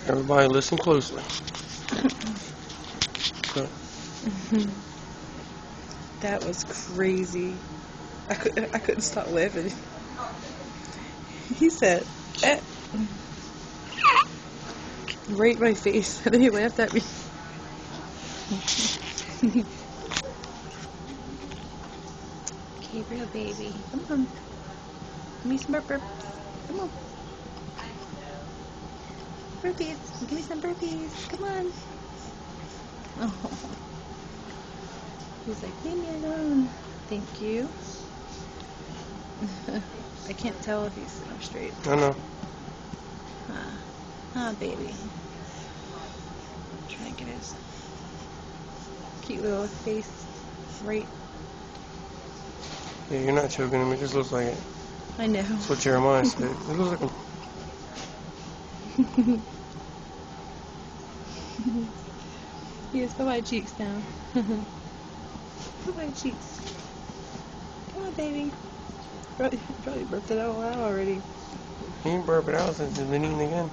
Everybody listen closely. Go. That was crazy. I couldn't stop laughing. He said, eh. Right in my face, and then he laughed at me. Gabriel, baby, come on. Give me some burps. Come on. Burpees. Give me some burpees. Come on. Oh. He's like, leave me alone. Thank you. I can't tell if he's sitting up straight. I know. Ah, baby. Trying to get his cute little face right. Yeah, you're not choking him. It just looks like it. I know. That's what Jeremiah said. It looks like He has my cheeks now. My cheeks. Come on, baby. Probably burped it out loud already. he ain't burp it out since he's been eating again.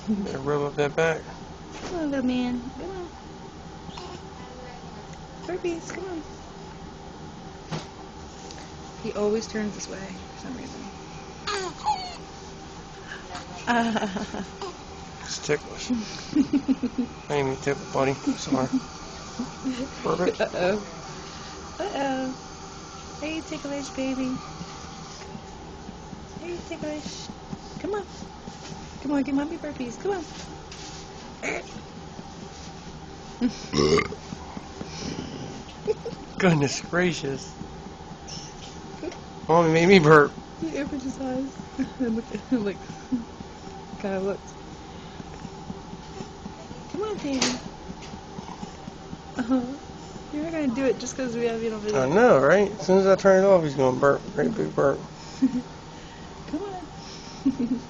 Better rub up that back. Come on, little man. Come on. Burpees, come on. He always turns this way for some reason. It's ticklish. I ain't even tickled, buddy. Sorry. Perfect. Uh-oh. Uh-oh. Hey, ticklish, baby. Hey, ticklish. Come on. Come on, give mommy burpees. Come on. Goodness gracious. Mommy made me burp. He opened his eyes and looked at him like, kind of looked. Come on, baby. You're not going to do it just because we have you over there. I know, right? As soon as I turn it off, he's going to burp. Great big burp. Come on.